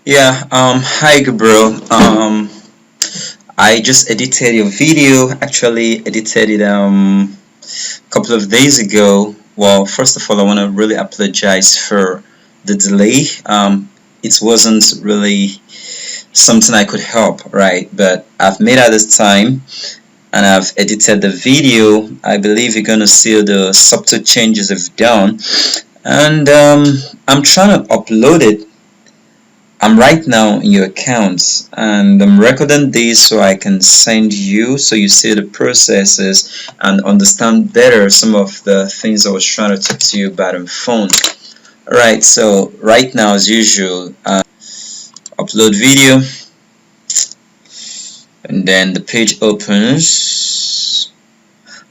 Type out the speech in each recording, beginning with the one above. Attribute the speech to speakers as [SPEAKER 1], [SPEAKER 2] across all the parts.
[SPEAKER 1] Yeah, hi bro. I just edited your video, actually edited it a couple of days ago. Well, first of all, I want to really apologize for the delay. It wasn't really something I could help, right? But I've made out this time and I've edited the video. I believe you're gonna see the subtle changes I've done, and I'm trying to upload it. I'm right now in your accounts and I'm recording this so I can send you so you see the processes and understand better some of the things I was trying to talk to you about on phone. Alright, so right now as usual, upload video and then the page opens.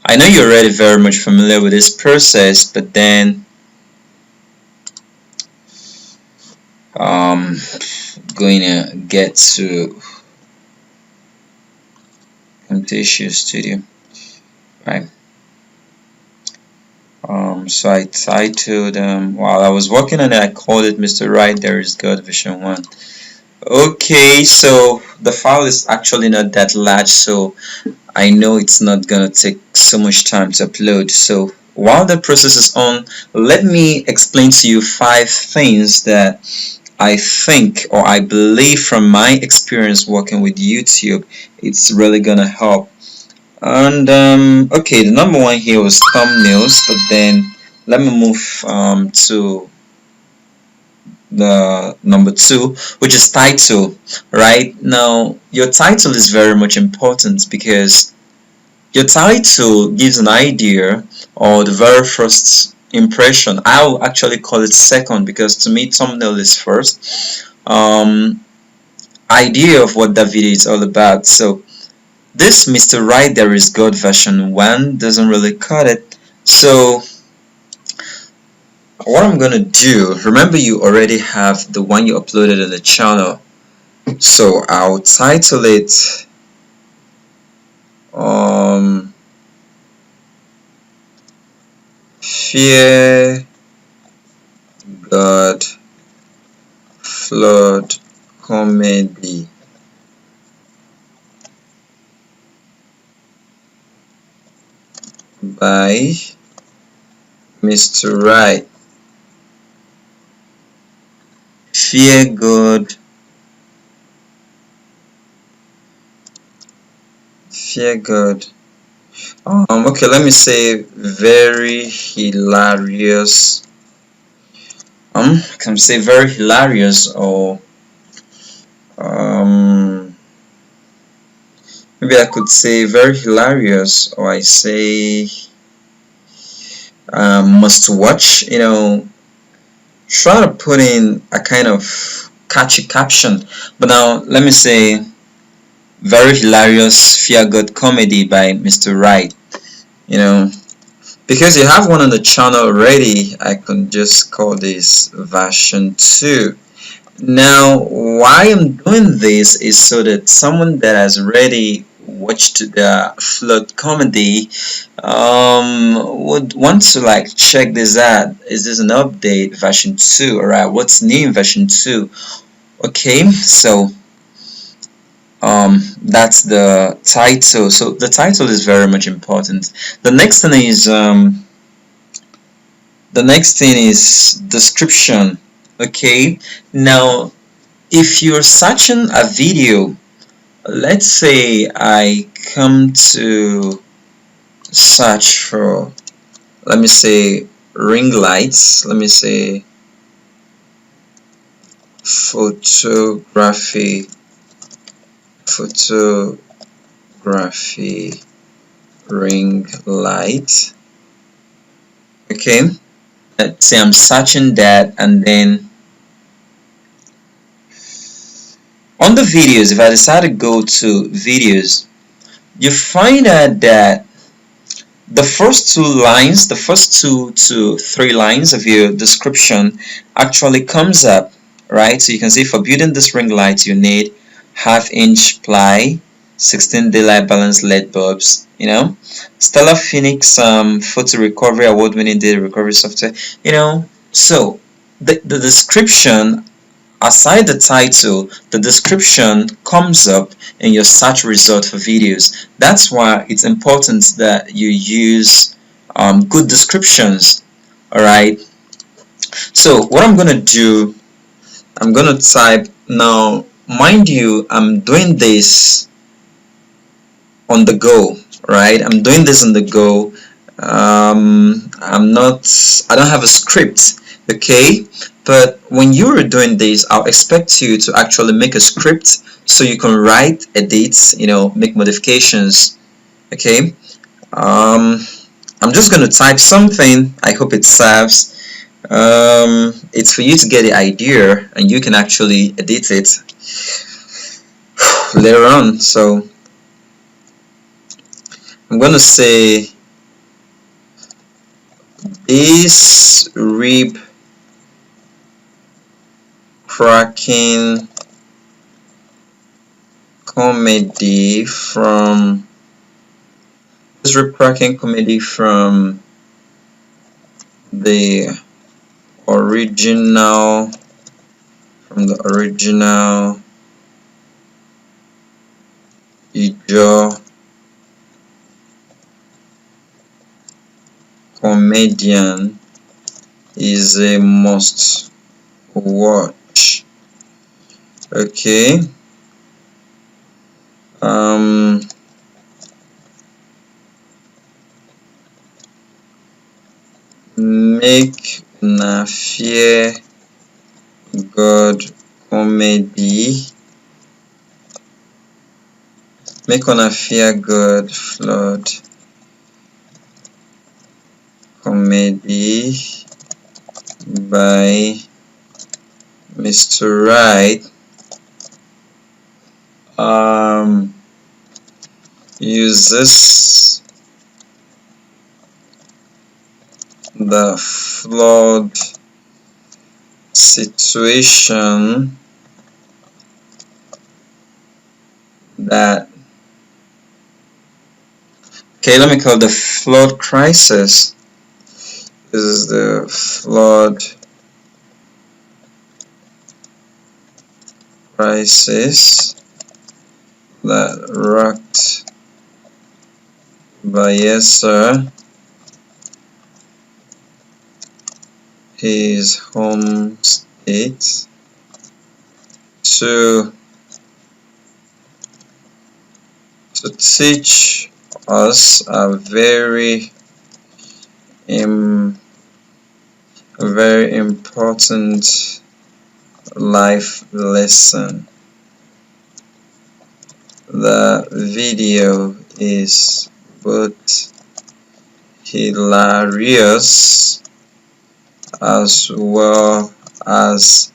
[SPEAKER 1] I know you're already very much familiar with this process, but then um going to get to Camtasia Studio, right? So I titled, while I was working on it, I called it Mr. Right There Is God Vision 1. Okay, so the file is actually not that large, so I know it's not gonna take so much time to upload. So while the process is on, let me explain to you 5 things that I think or I believe from my experience working with YouTube, it's really gonna help. And okay, the number one here was thumbnails, but then let me move to the number two, which is title. Right now, your title is very much important because your title gives an idea or the very first impression. I'll actually call it second because to me thumbnail is first. Idea of what that video is all about. So this Mr. Right There Is God version 1 doesn't really cut it. So what I'm gonna do, remember you already have the one you uploaded on the channel. So I'll title it Fear God Flood Comedy. By Mr. Right. Fear God. Fear God. Okay, let me say very hilarious. I can say very hilarious or maybe I could say very hilarious or I say must watch. Try to put in a kind of catchy caption. But now let me say very hilarious fear good comedy by Mr. Right. Because you have one on the channel already, I can just call this version 2. Now why I'm doing this is so that someone that has already watched the flood comedy would want to like check this out. Is this an update version 2? Alright, what's new in version 2? Okay, so that's the title. So the title is very much important. The next thing is description. Okay, now if you're searching a video, let's say I come to search for, let me say, ring lights, let me say photography ring light. Okay, let's say I'm searching that, and then on the videos, if I decide to go to videos, you find out that the first 2 lines, the first 2 to 3 lines of your description actually comes up, right? So you can see for building this ring light, you need half-inch ply, 16 daylight balance LED bulbs, Stellar Phoenix photo recovery award-winning data recovery software, So the description aside the title, the description comes up in your search result for videos. That's why it's important that you use good descriptions. Alright, so what I'm gonna do, I'm gonna type now. Mind you, I'm doing this on the go, right? I'm doing this on the go. I don't have a script, okay? But when you're doing this, I'll expect you to actually make a script so you can write, edit, make modifications, okay? Um, I'm just going to type something. I hope it serves. It's for you to get the idea and you can actually edit it later on. So I'm going to say this rib cracking comedy from the original Ijo comedian is a must watch. Okay. Make na fear God comedy. Make una fear God flood comedy by Mr. Right. Uses the flood situation that, okay, let me call it the flood crisis. This is the flood crisis that rocked Bayelsa, his home state, to teach us a very important life lesson. The video is both hilarious as well as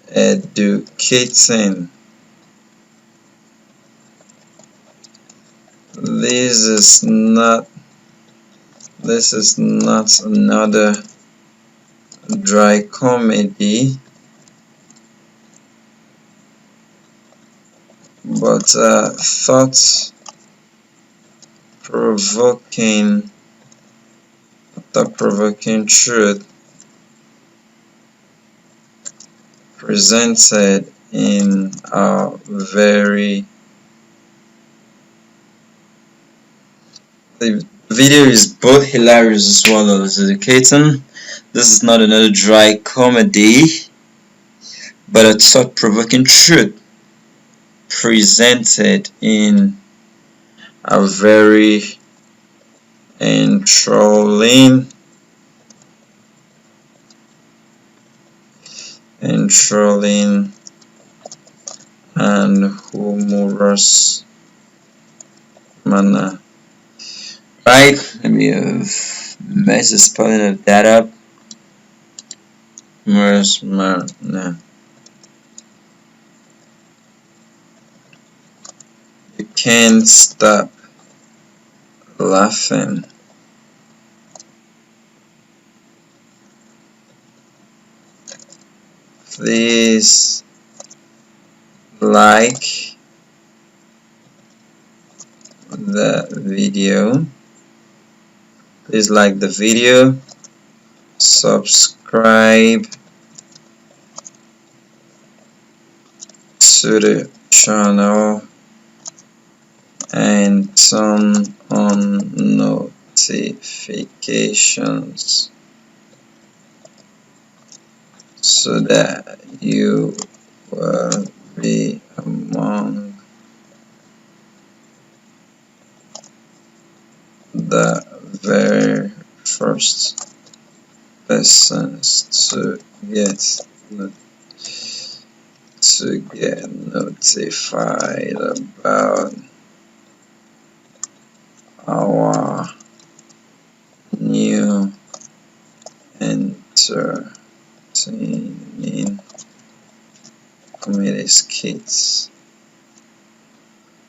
[SPEAKER 1] educating. This is not another dry comedy, but a thought-provoking truth presented in a very. The video is both hilarious as well as educating. This is not another dry comedy, but a thought-provoking truth presented in a very enthralling and humorous manner. Right, let me mess the spelling of that up. Humorous manner. You can't stop laughing. Please like the video. Please like the video. Subscribe to the channel and turn on notifications so that you will be among the very first persons to get notified about our new entertaining comedy skits.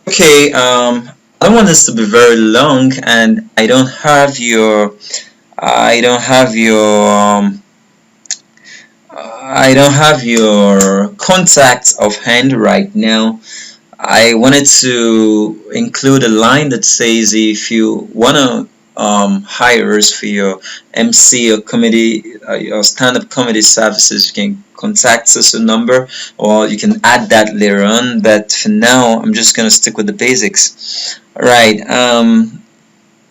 [SPEAKER 1] Okay, I don't want this to be very long, and I don't have your contact of hand right now. I wanted to include a line that says if you want to hire us for your MC or comedy, your stand-up comedy services, you can contact us a number, or you can add that later on. But for now, I'm just gonna stick with the basics. All right.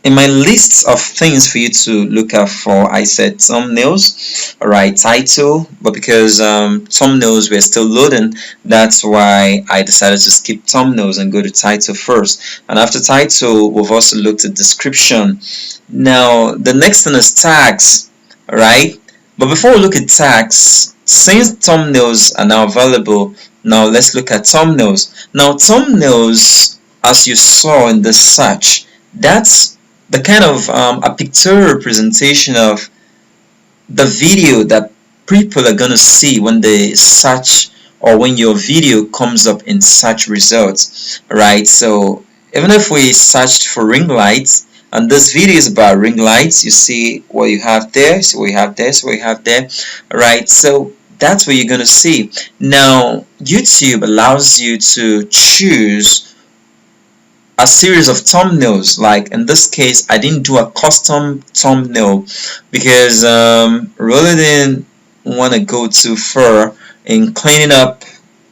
[SPEAKER 1] In my list of things for you to look out for, I said thumbnails, alright, title, but because thumbnails were still loading, that's why I decided to skip thumbnails and go to title first. And after title, we've also looked at description. Now, the next thing is tags, alright? But before we look at tags, since thumbnails are now available, now let's look at thumbnails. Now, thumbnails, as you saw in the search, that's the kind of a pictorial representation of the video that people are gonna see when they search or when your video comes up in search results, right? So even if we searched for ring lights, and this video is about ring lights, you see what you have there, see what you have there, see what you have there, right? So that's what you're gonna see. Now, YouTube allows you to choose a series of thumbnails. Like in this case, I didn't do a custom thumbnail because really didn't want to go too far in cleaning up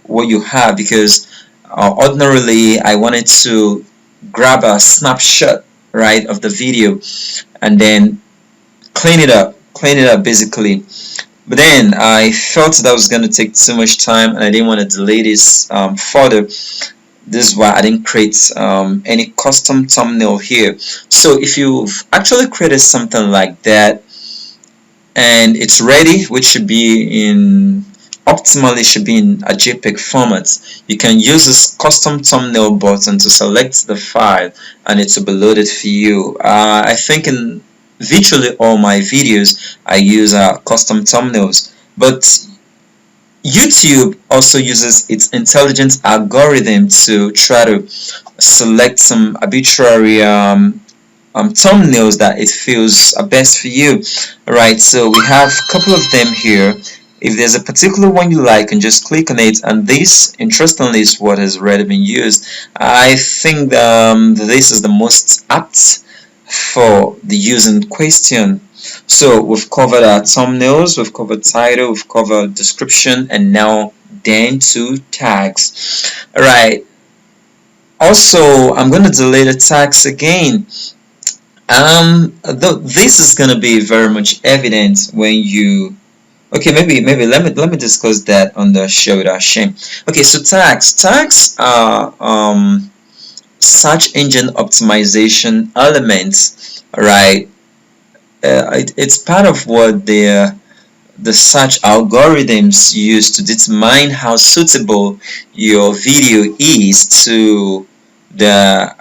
[SPEAKER 1] what you have, because ordinarily I wanted to grab a snapshot, right, of the video and then clean it up basically. But then I felt that was going to take too much time and I didn't want to delay this further. This is why I didn't create any custom thumbnail here. So if you've actually created something like that and it's ready, which should be in optimally should be in a JPEG format, you can use this custom thumbnail button to select the file and it will be loaded for you. I think in virtually all my videos I use custom thumbnails, but YouTube also uses its intelligent algorithm to try to select some arbitrary thumbnails that it feels are best for you. Alright, so we have a couple of them here. If there's a particular one you like, you can just click on it, and this, interestingly, is what has already been used. I think this is the most apt for the use in question. So we've covered our thumbnails, we've covered title, we've covered description, and now then to tags. Alright, also I'm going to delete the tags again. This is going to be very much evident when you maybe let me discuss that on the show without shame. Okay, so tags are search engine optimization elements, right? It's part of what the search algorithms use to determine how suitable your video is to the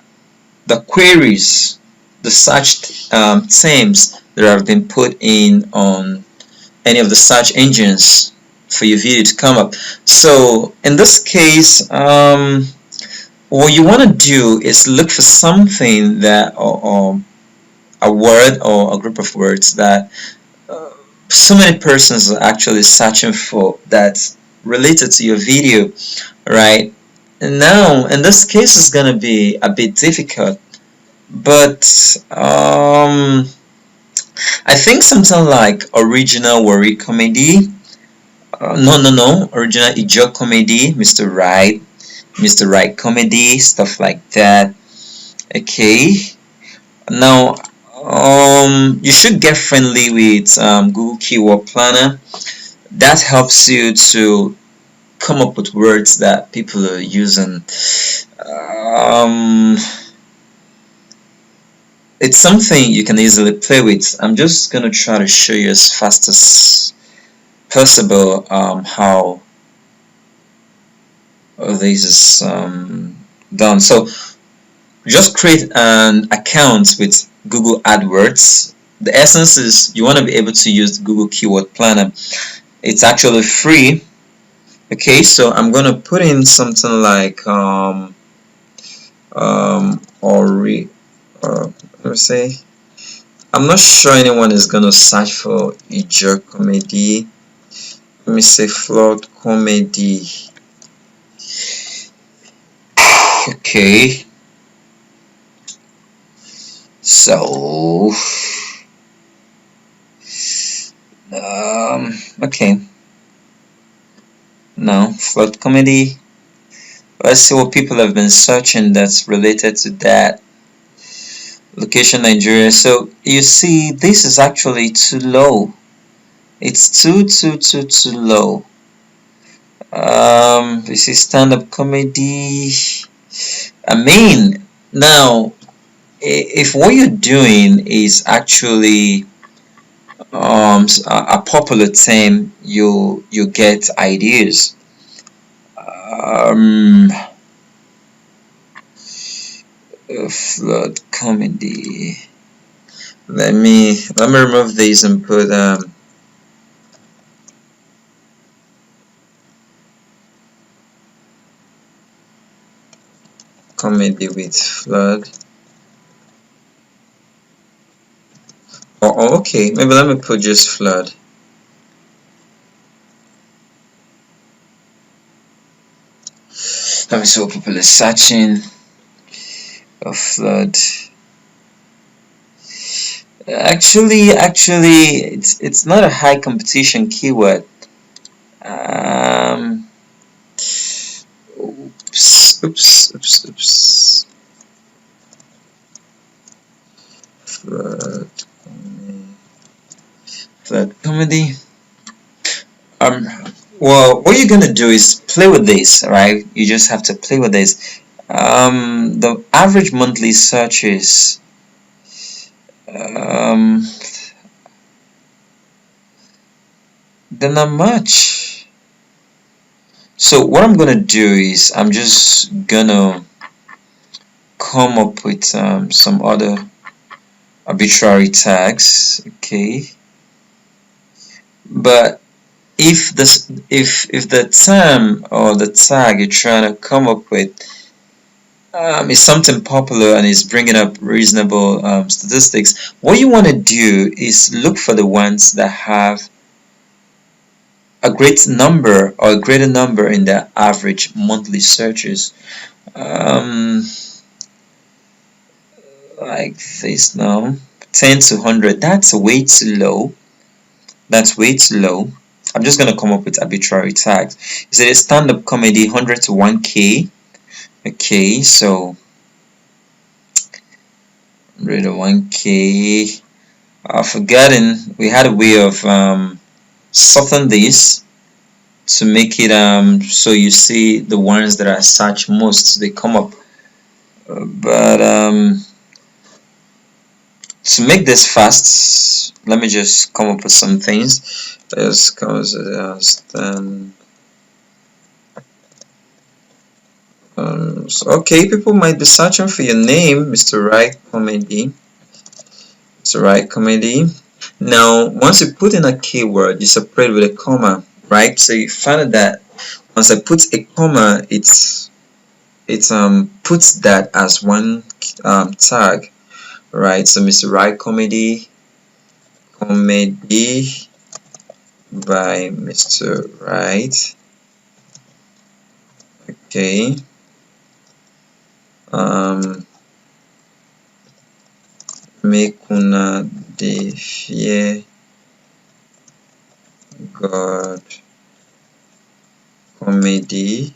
[SPEAKER 1] queries, the search terms that have been put in on any of the search engines for your video to come up. So in this case, what you want to do is look for something that a word or a group of words that so many persons are actually searching for that's related to your video, right? And now in this case it's gonna be a bit difficult, but I think something like original worry comedy, No, original Ijo comedy, Mr. Right comedy, stuff like that. Okay. Now, you should get friendly with Google Keyword Planner. That helps you to come up with words that people are using. Um, it's something you can easily play with. I'm just gonna try to show you as fast as possible how this is done. So just create an account with Google AdWords. The essence is you want to be able to use Google Keyword Planner. It's actually free. Okay, so I'm gonna put in something like let me say, I'm not sure anyone is gonna search for Ijo comedy. Let me say flawed comedy. Okay, so okay, now flawed comedy. Let's see what people have been searching that's related to that. Location Nigeria. So you see, this is actually too low. It's too low. This is stand-up comedy. I mean, now if what you're doing is actually a popular theme, you get ideas. Um, flood comedy. Let me remove these and put comedy with flood. Oh, okay, maybe let me put just flood. Let me see what people are searching. A flood. Actually, it's not a high competition keyword. Um, oops. Flood comedy. Um, well, what you're gonna do is play with this, right? You just have to play with this. The average monthly searches. Um, they're not much. So what I'm gonna do is I'm just gonna come up with some other arbitrary tags. Okay, but if the term or the tag you're trying to come up with is something popular and is bringing up reasonable statistics, what you want to do is look for the ones that have a great number or a greater number in their average monthly searches. Um, like this now, 10 to 100, that's way too low. That's way too low. I'm just gonna come up with arbitrary tags. You say stand-up comedy 100 to 1k. Okay, so 100 to 1k. I've forgotten we had a way of sorting this to make it so you see the ones that are searched most, they come up. But to make this fast, let me just come up with some things. This comes then. So, okay, people might be searching for your name, Mr. Right Comedy. Mr. Right Comedy. Now, once you put in a keyword, you separate with a comma, right? So you find that once I put a comma, it puts that as one tag, right? So Mr. Right Comedy by Mr. Right. Okay. Make una dey fear God comedy,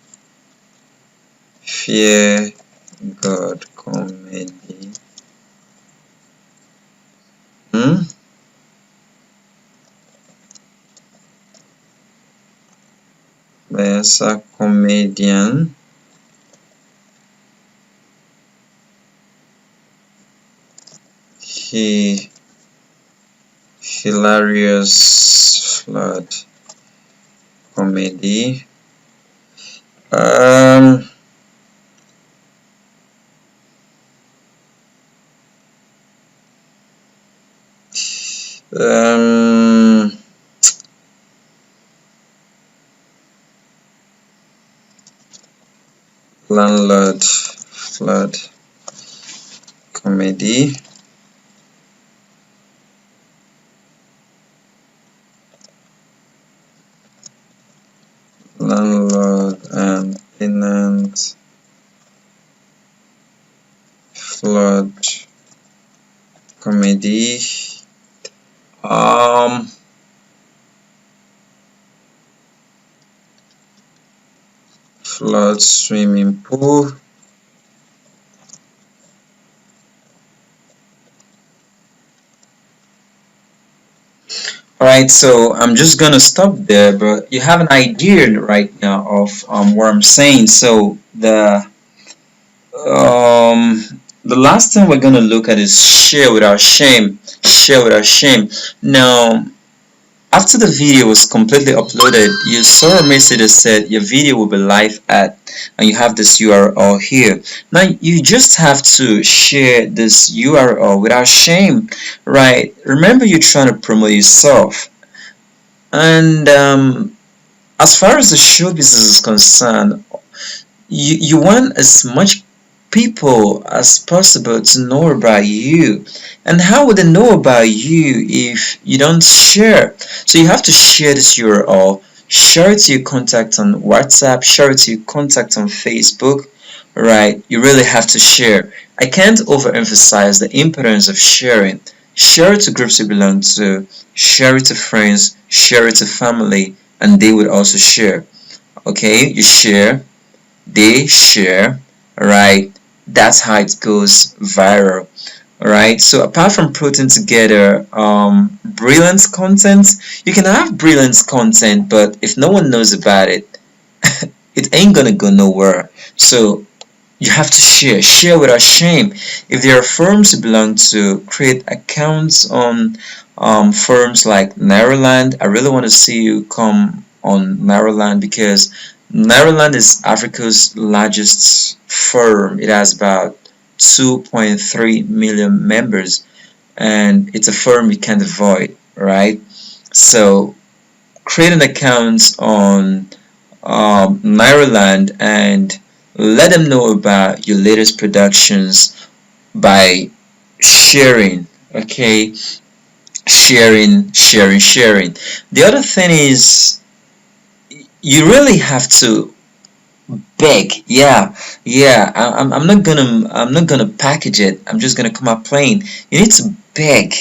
[SPEAKER 1] fear God comedy. Biasa comedian. He hilarious flood comedy. Um, um, landlord flood comedy. Landlord and tenant flood comedy. Flood swimming pool. Alright, so I'm just gonna stop there, but you have an idea right now of what I'm saying. So the last thing we're gonna look at is share without shame. Share without shame. Now, after the video was completely uploaded, you saw a message that said your video will be live at, and you have this URL here. Now you just have to share this URL without shame, right? Remember, you're trying to promote yourself, and as far as the show business is concerned, you want as much people as possible to know about you. And how would they know about you if you don't share? So you have to share this URL, share it to your contact on WhatsApp, share it to your contact on Facebook, right? You really have to share. I can't overemphasize the importance of sharing. Share it to groups you belong to, share it to friends, share it to family, and they would also share. Okay, you share, they share, right? That's how it goes viral. Alright, so apart from putting together brilliant content, you can have brilliant content, but if no one knows about it, it ain't gonna go nowhere. So you have to share without shame. If there are firms you belong to, create accounts on firms like Nairaland. I really want to see you come on Nairaland, because Nairaland is Africa's largest firm. It has about 2.3 million members, and it's a firm you can't avoid, right? So create an account on Nairaland and let them know about your latest productions by sharing. Okay, sharing. The other thing is, you really have to beg. I'm not gonna package it. I'm just gonna come out plain. You need to beg,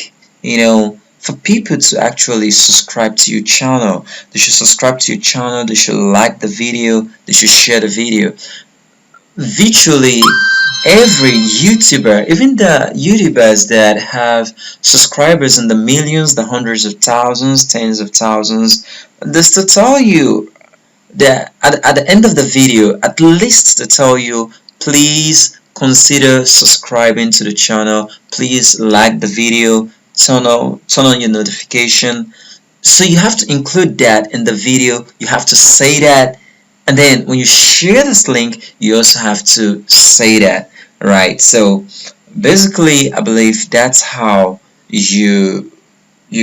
[SPEAKER 1] for people to actually subscribe to your channel. They should subscribe to your channel, they should like the video, they should share the video. Virtually every YouTuber, even the YouTubers that have subscribers in the millions, the hundreds of thousands, tens of thousands, they still tell you that at the end of the video, at least they tell you, please consider subscribing to the channel, please like the video, turn on your notification. So you have to include that in the video, you have to say that, and then when you share this link, you also have to say that, right? So basically, I believe that's how you're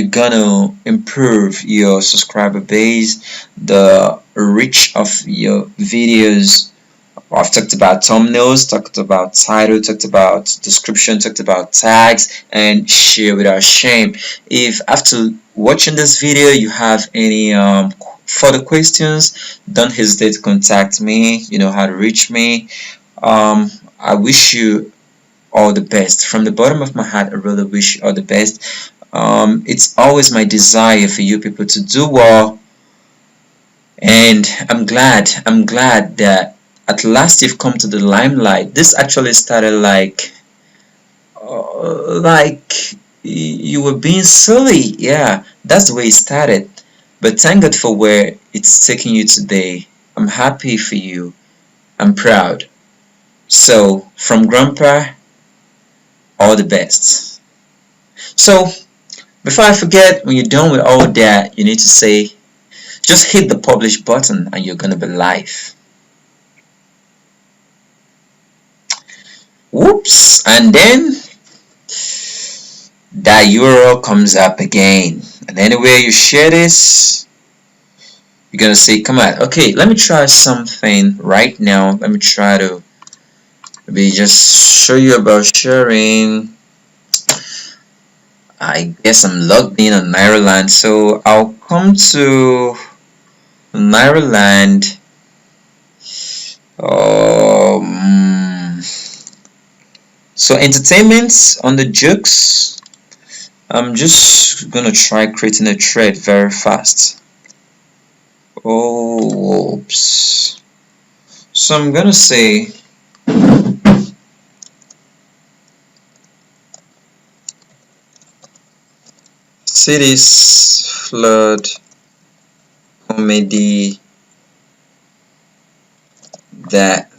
[SPEAKER 1] gonna improve your subscriber base, the reach of your videos. I've talked about thumbnails, talked about title, talked about description, talked about tags, and share without shame. If after watching this video you have any further questions, don't hesitate to contact me. You know how to reach me. I wish you all the best. From the bottom of my heart, I really wish you all the best. It's always my desire for you people to do well And I'm glad that at last you've come to the limelight. This actually started like you were being silly. Yeah, that's the way it started. But thank God for where it's taking you today. I'm happy for you. I'm proud. So, from Grandpa, all the best. So, before I forget, when you're done with all that, you need to say, just hit the publish button and you're gonna be live. Whoops! And then that URL comes up again. And anywhere you share this, you're gonna say, come on, okay, let me try something right now. Let me try to maybe just show you about sharing. I guess I'm logged in on Ireland, so I'll come to Ireland. So entertainment on the jokes. I'm just gonna try creating a thread very fast. Oh, oops. So I'm gonna say cities flood comedy that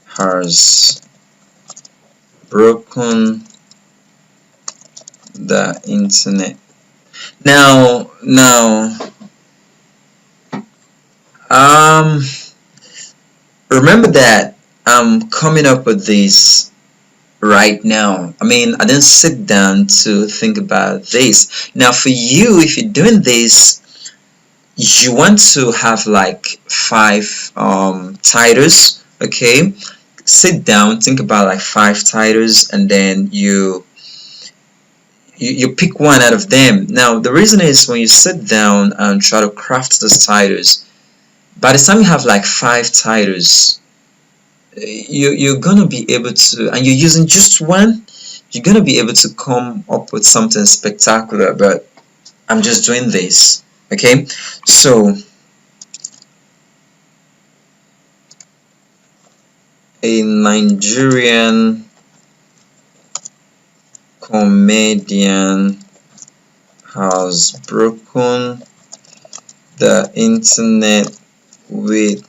[SPEAKER 1] has broken the internet. Now, um, remember that I'm coming up with this right now. I mean, I didn't sit down to think about this. Now, for you, if you're doing this, you want to have like five titles, okay? Sit down, think about like five titles, and then you pick one out of them. Now, the reason is when you sit down and try to craft those titles, by the time you have like five titles, you're gonna be able to, and you're using just one, you're gonna be able to come up with something spectacular. But I'm just doing this, okay? So a Nigerian comedian has broken the internet with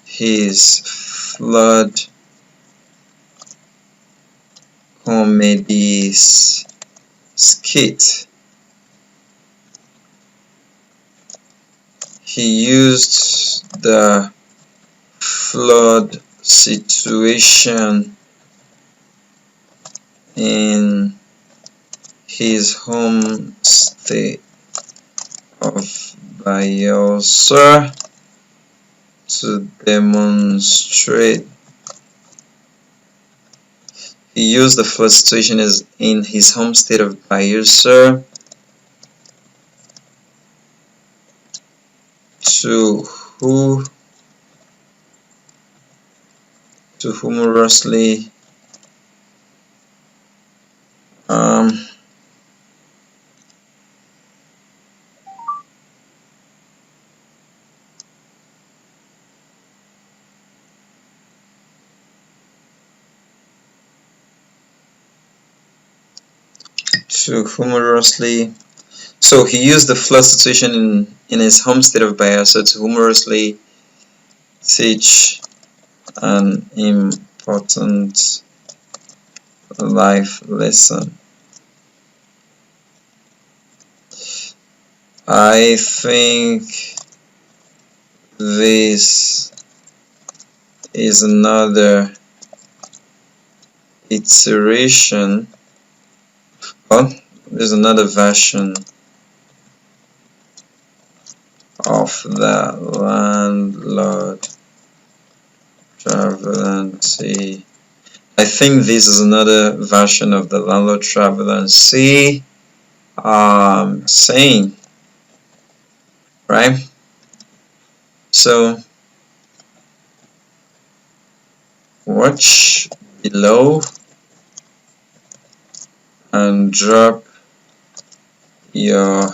[SPEAKER 1] his flood comedy skit. He used the flood situation in his home state of Bayelsa to demonstrate. He used the flood situation in his home state of Bayelsa to humorously so he used the flood situation in his home state of Bayelsa to humorously teach an important life lesson. I think this is another iteration, well, there's another version of the landlord travel and see. I think this is another version of the landlord travel and see saying, right? So watch below and drop your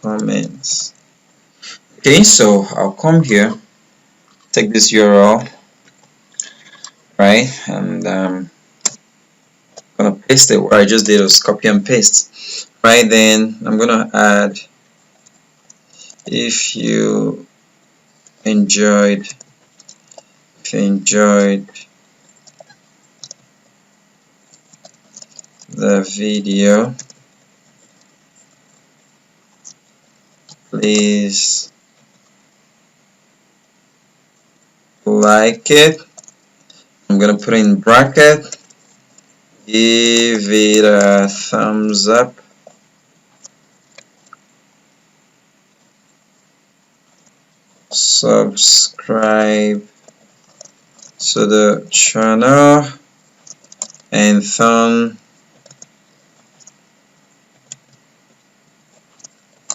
[SPEAKER 1] comments. Okay, so I'll come here, take this URL, right, and gonna paste it. What I just did was copy and paste. Right, then I'm gonna add, if you enjoyed if you enjoyed the video, please like it. I'm gonna put in bracket, give it a thumbs up, subscribe to the channel, and turn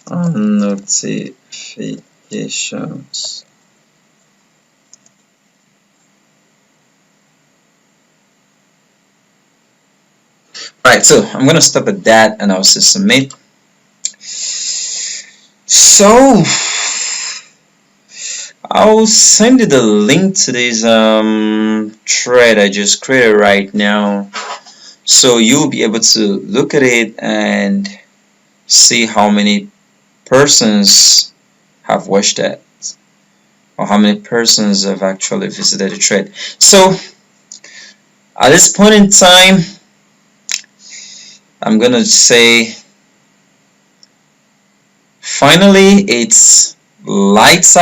[SPEAKER 1] on notifications. Right, so I'm gonna stop at that and I'll say submit. So I'll send you the link to this thread I just created right now, so you'll be able to look at it and see how many persons have watched that, or how many persons have actually visited the thread. So at this point in time, I'm gonna say finally it's lights out.